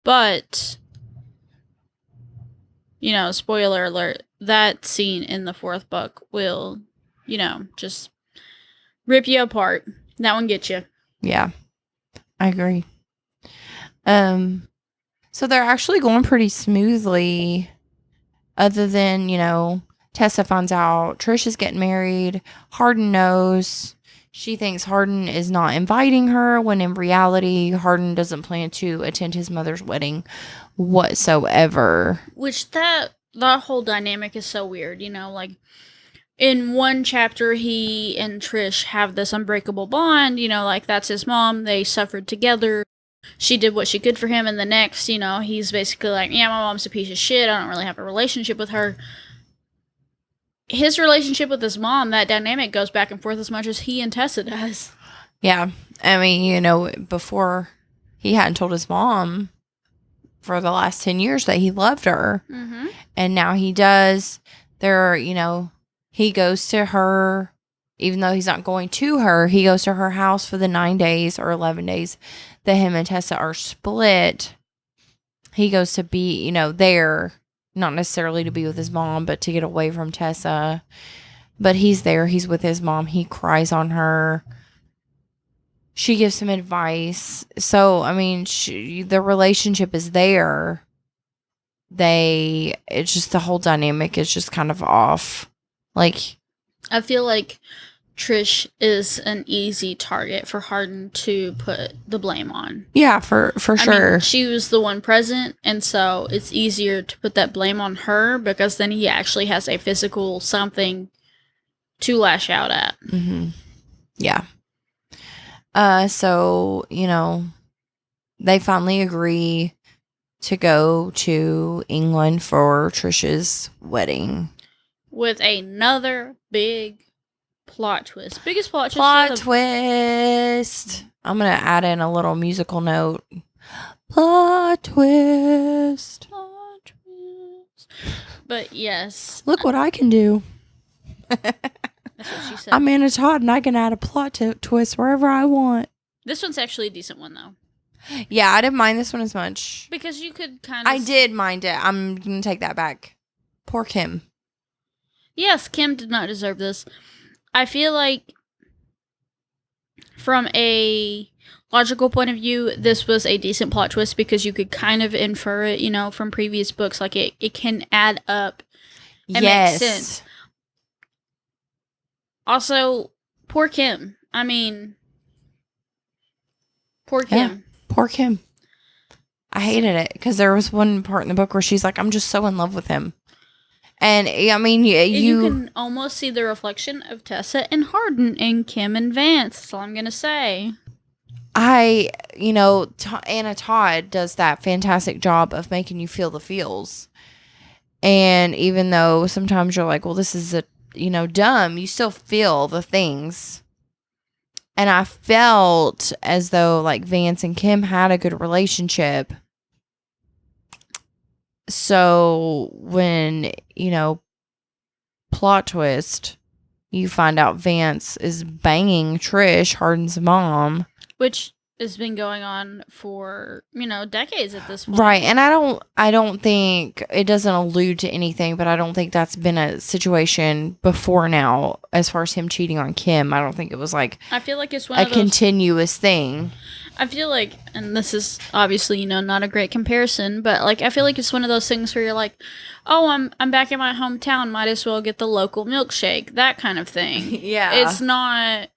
But, you know, spoiler alert, that scene in the 4th book will, you know, just rip you apart. That one gets you. Yeah, I agree. So they're actually going pretty smoothly, other than, you know, Tessa finds out Trish is getting married. Hardin knows. She thinks Hardin is not inviting her, when in reality, Hardin doesn't plan to attend his mother's wedding whatsoever. Which that whole dynamic is so weird, you know, like, in one chapter, he and Trish have this unbreakable bond, you know, like, that's his mom, they suffered together, she did what she could for him, and the next, you know, he's basically like, yeah, my mom's a piece of shit, I don't really have a relationship with her. His relationship with his mom, that dynamic goes back and forth as much as he and Tessa does. Yeah, I mean, you know, before he hadn't told his mom for the last 10 years that he loved her. Mm-hmm. And now he does. He goes to her, even though he's not going to her, he goes to her house for the 9 days or 11 days that him and Tessa are split. He goes to be, there, not necessarily to be with his mom, but to get away from Tessa. But he's there. He's with his mom. He cries on her. She gives him advice. So, I mean, the relationship is there. It's just the whole dynamic is just kind of off. Like, I feel like Trish is an easy target for Hardin to put the blame on. Yeah, for sure. I mean, she was the one present, and so it's easier to put that blame on her because then he actually has a physical something to lash out at. Mm-hmm. Yeah. So, they finally agree to go to England for Trish's wedding. With another big plot twist. Biggest plot twist. Plot twist. I'm going to add in a little musical note. Plot twist. Plot twist. But yes. Look what I can do. That's what she said. I'm Anna Todd and I can add a plot twist wherever I want. This one's actually a decent one, though. Yeah, I didn't mind this one as much. Because you could kind of... I did mind it. I'm going to take that back. Poor Kim. Yes, Kim did not deserve this. I feel like from a logical point of view, this was a decent plot twist because you could kind of infer it, from previous books. Like, it can add up and make sense. Also, poor Kim. I mean, poor Kim. Yeah, poor Kim. I hated it because there was one part in the book where she's like, I'm just so in love with him. And, I mean, you can almost see the reflection of Tessa and Hardin and Kim and Vance. That's all I'm going to say. Anna Todd does that fantastic job of making you feel the feels. And even though sometimes you're like, well, this is dumb, you still feel the things. And I felt as though like Vance and Kim had a good relationship. So when, plot twist, you find out Vance is banging Trish, Hardin's mom. Which has been going on for, decades at this point. Right. And I don't think, it doesn't allude to anything, but I don't think that's been a situation before now as far as him cheating on Kim. I don't think it was like I feel like it's one of those continuous thing. I feel like, and this is obviously, not a great comparison, but like I feel like it's one of those things where you're like, oh, I'm back in my hometown, might as well get the local milkshake, that kind of thing. Yeah. It's not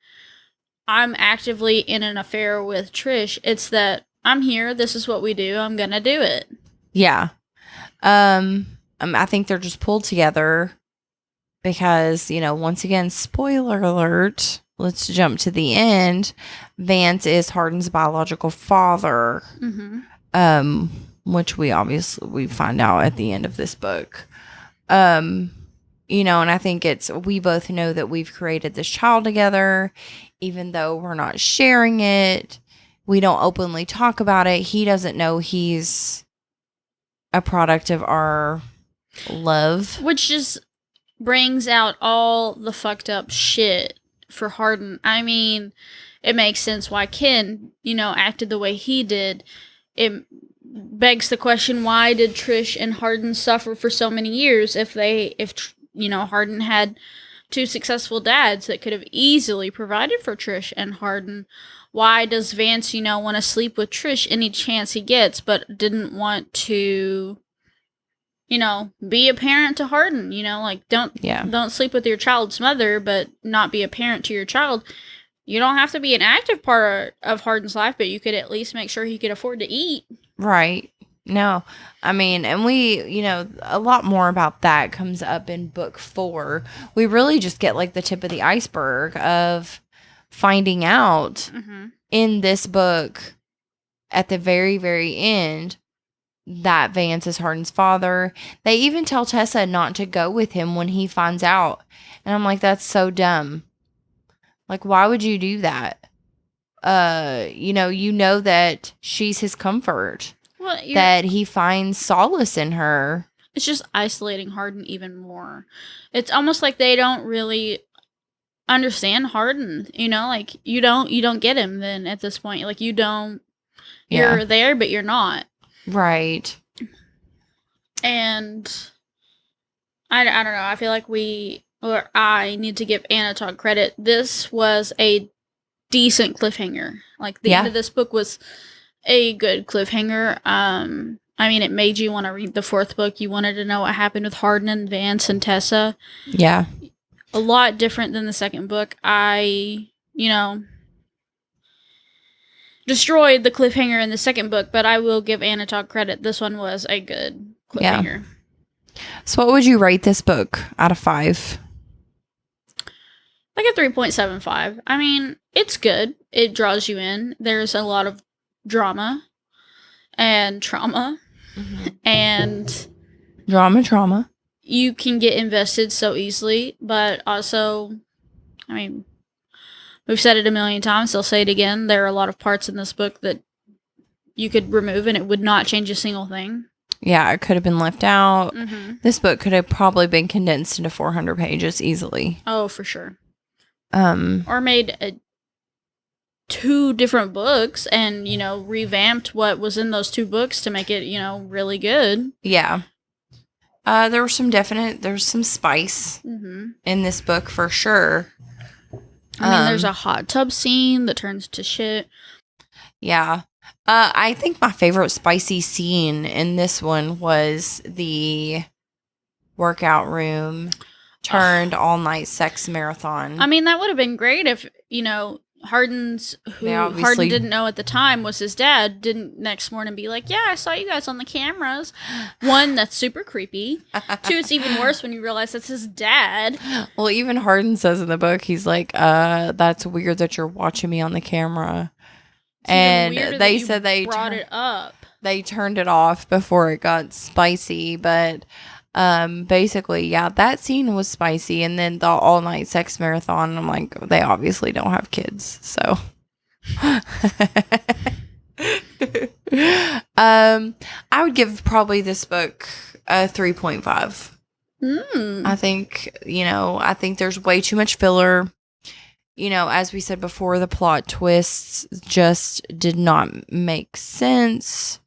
I'm actively in an affair with Trish. It's that I'm here, this is what we do, I'm gonna do it. Yeah. I think they're just pulled together because, once again, spoiler alert, let's jump to the end. Vance is Hardin's biological father, which we find out at the end of this book. And I think we both know that we've created this child together, even though we're not sharing it. We don't openly talk about it. He doesn't know he's a product of our love. Which just brings out all the fucked up shit for Hardin. I mean, it makes sense why Ken, acted the way he did. It begs the question, why did Trish and Hardin suffer for so many years if Hardin had two successful dads that could have easily provided for Trish and Hardin? Why does Vance, want to sleep with Trish any chance he gets, but didn't want to, be a parent to Hardin? Don't sleep with your child's mother, but not be a parent to your child. You don't have to be an active part of Hardin's life, but you could at least make sure he could afford to eat. Right. No, I mean, and we, a lot more about that comes up in book 4. We really just get like the tip of the iceberg of finding out in this book at the very, very end that Vance is Hardin's father. They even tell Tessa not to go with him when he finds out. And I'm like, that's so dumb. Like, why would you do that? You know that she's his comfort. Well, that he finds solace in her. it's just isolating Hardin even more. It's almost like they don't really understand Hardin, you know, like you don't get him then at this point. Like you're there but you're not. Right. And I don't know, I feel like I need to give Anna Todd credit. This was a decent cliffhanger. Like the end of this book was a good cliffhanger. I mean, it made you want to read the fourth book. You wanted to know what happened with Hardin and Vance and Tessa. Yeah. A lot different than the second book. I, destroyed the cliffhanger in the second book, but I will give Anna Todd credit. This one was a good cliffhanger. Yeah. So what would you rate this book out of 5? Like a 3.75. I mean, it's good. It draws you in. There's a lot of drama and trauma. Mm-hmm. And Drama. You can get invested so easily, but also, I mean, we've said it a million times, I'll say it again, there are a lot of parts in this book that you could remove and it would not change a single thing. Yeah, it could have been left out. Mm-hmm. This book could have probably been condensed into 400 pages easily. Oh, for sure. Or made 2 different books and, revamped what was in those 2 books to make it, really good. Yeah. There's some spice in this book for sure. I mean, there's a hot tub scene that turns to shit. Yeah. I think my favorite spicy scene in this one was the workout room turned all-night sex marathon. I mean, that would have been great if, Hardin didn't know at the time was his dad, didn't next morning be like, yeah, I saw you guys on the cameras. 1, that's super creepy. 2, it's even worse when you realize that's his dad. Well, even Hardin says in the book, he's like, that's weird that you're watching me on the camera. And they said they brought it up. They turned it off before it got spicy, but basically, yeah, that scene was spicy, and then the all-night sex marathon, I'm like, they obviously don't have kids, so. I would give probably this book a 3.5. I think, I think there's way too much filler. As we said before, the plot twists just did not make sense.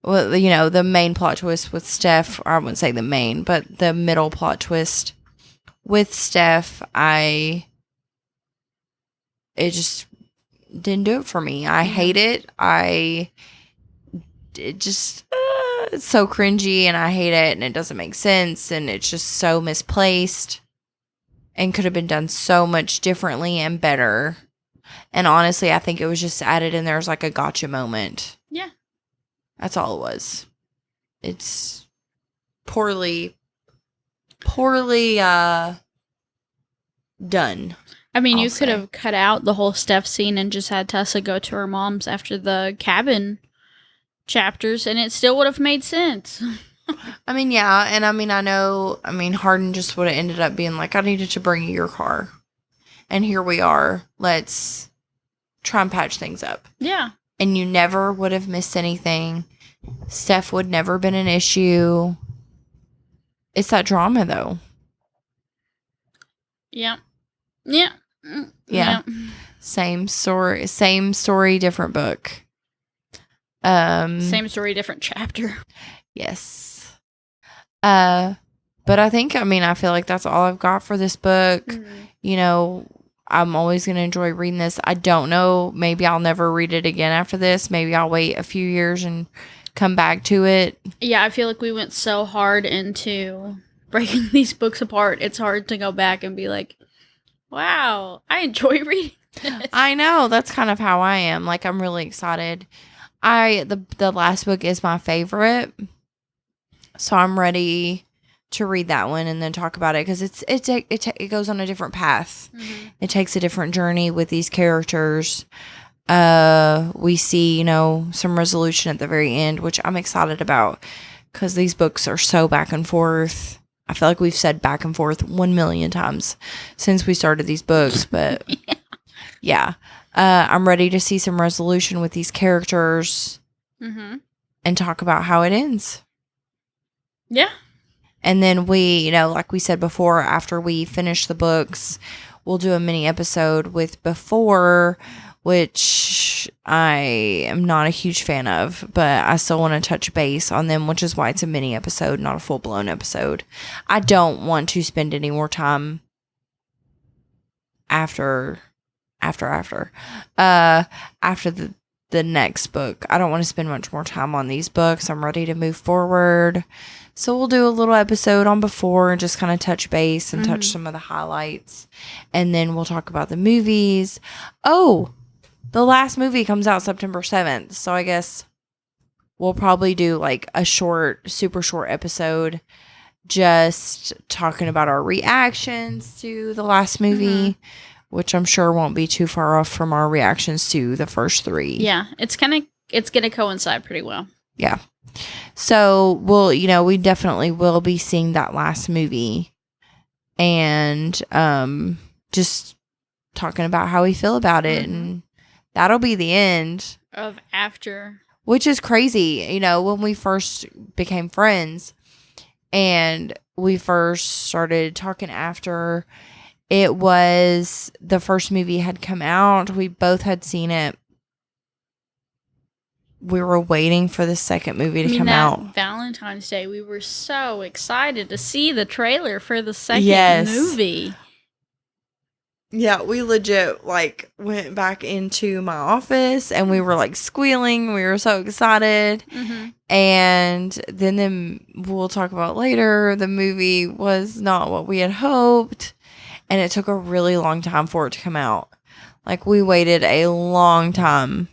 Well, the main plot twist with Steph, or I wouldn't say the main, but the middle plot twist with Steph, it just didn't do it for me. I hate it. It's so cringy, and I hate it, and it doesn't make sense, and it's just so misplaced, and could have been done so much differently and better. And honestly, I think it was just added in there as like a gotcha moment. Yeah. That's all it was. It's poorly done. I mean, you could have cut out the whole Steph scene and just had Tessa go to her mom's after the cabin chapters, and it still would have made sense. I mean, yeah, and I mean, Hardin just would have ended up being like, I needed to bring you your car. And here we are. Let's try and patch things up. Yeah. And you never would have missed anything. Steph would never been an issue. It's that drama, though. Yeah. Yeah. Yeah. Same story, different book. Same story, different chapter. Yes. But I feel like that's all I've got for this book. Mm-hmm. I'm always going to enjoy reading this. I don't know. Maybe I'll never read it again after this. Maybe I'll wait a few years and come back to it. Yeah, I feel like we went so hard into breaking these books apart. It's hard to go back and be like, wow, I enjoy reading this. I know. That's kind of how I am. Like, I'm really excited. The last book is my favorite. So I'm ready to read that one and then talk about it, because it goes on a different path. Mm-hmm. It takes a different journey with these characters. We see, some resolution at the very end, which I'm excited about, because these books are so back and forth. I feel like we've said back and forth 1 million times since we started these books, but yeah. I'm ready to see some resolution with these characters. Mm-hmm. and talk about how it ends. Yeah. And then we, like we said before, after we finish the books, we'll do a mini episode with Before, which I am not a huge fan of, but I still want to touch base on them, which is why it's a mini episode, not a full-blown episode. I don't want to spend any more time after the next book. I don't want to spend much more time on these books. I'm ready to move forward. So we'll do a little episode on Before and just kind of touch base and touch some of the highlights. And then we'll talk about the movies. Oh, the last movie comes out September 7th. So I guess we'll probably do like a super short episode just talking about our reactions to the last movie, which I'm sure won't be too far off from our reactions to the first three. Yeah, it's going to coincide pretty well. Yeah. So we definitely will be seeing that last movie and just talking about how we feel about it. And that'll be the end of After. Which is crazy. When we first became friends and we first started talking after, it was the first movie had come out. We both had seen it. We were waiting for the second movie to come out. Valentine's Day, we were so excited to see the trailer for the second movie. Yeah, we legit went back into my office and we were squealing. We were so excited. And then we'll talk about later. The movie was not what we had hoped. And it took a really long time for it to come out. We waited a long time.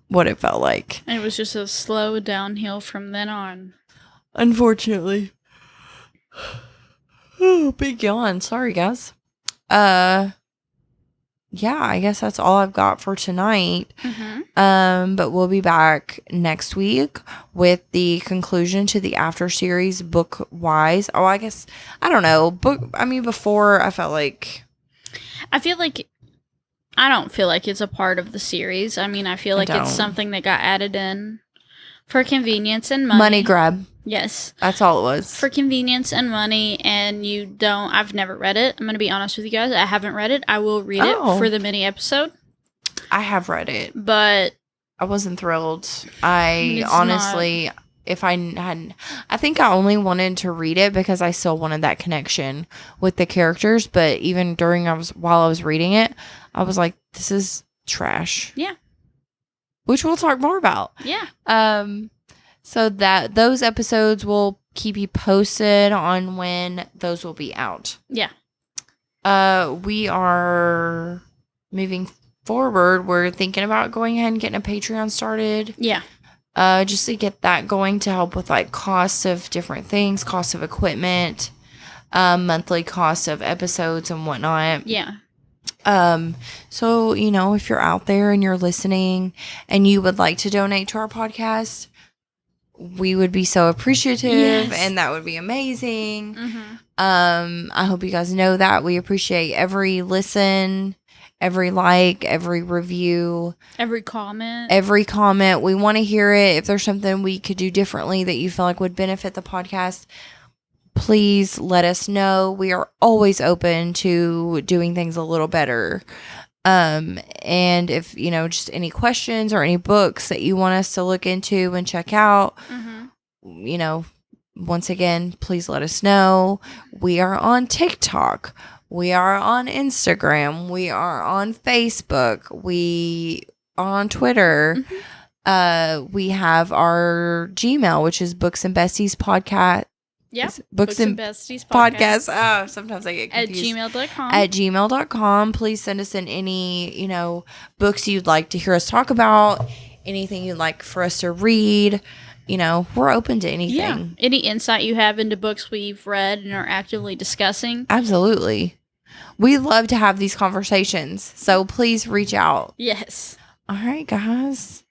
What it felt like. And it was just a slow downhill from then on. Unfortunately. Oh, big yawn. Sorry, guys. Yeah, I guess that's all I've got for tonight. But we'll be back next week with the conclusion to the After series book wise. Oh, I guess, I don't know. Before I felt like. I don't feel like it's a part of the series. I feel like it's something that got added in for convenience and money. Money grab. Yes. That's all it was. For convenience and money, and I've never read it. I'm going to be honest with you guys. I haven't read it. I will read it for the mini episode. I have read it. But I wasn't thrilled. I honestly, if I hadn't, I think I only wanted to read it because I still wanted that connection with the characters. But even while I was reading it, I was like, this is trash. Yeah. Which we'll talk more about. Yeah. So that those episodes will keep you posted on when those will be out. Yeah. We are moving forward. We're thinking about going ahead and getting a Patreon started. Yeah. Just to get that going to help with costs of different things, cost of equipment, monthly costs of episodes and whatnot. Yeah. So, if you're out there and you're listening and you would like to donate to our podcast, we would be so appreciative and that would be amazing. I hope you guys know that we appreciate every listen, every like, every review, every comment. We want to hear it. If there's something we could do differently that you feel like would benefit the podcast, please let us know. We are always open to doing things a little better. And if, just any questions or any books that you want us to look into and check out, once again, please let us know. We are on TikTok. We are on Instagram. We are on Facebook. We are on Twitter. We have our Gmail, which is Books and Besties Podcast. Yeah. Books and Besties Podcast. Oh, sometimes I get confused. At gmail.com. Please send us in any, books you'd like to hear us talk about, anything you'd like for us to read. We're open to anything. Yeah. Any insight you have into books we've read and are actively discussing. Absolutely. We love to have these conversations. So please reach out. Yes. All right, guys.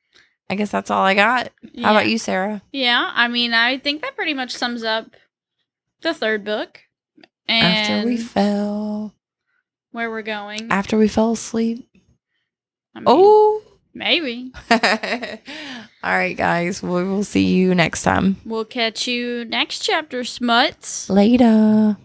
I guess that's all I got. How about you, Sarah? Yeah. I think that pretty much sums up the third book. And After we fell. Where we're going. After we fell asleep. Maybe. All right, guys. We will see you next time. We'll catch you next chapter, Smuts. Later.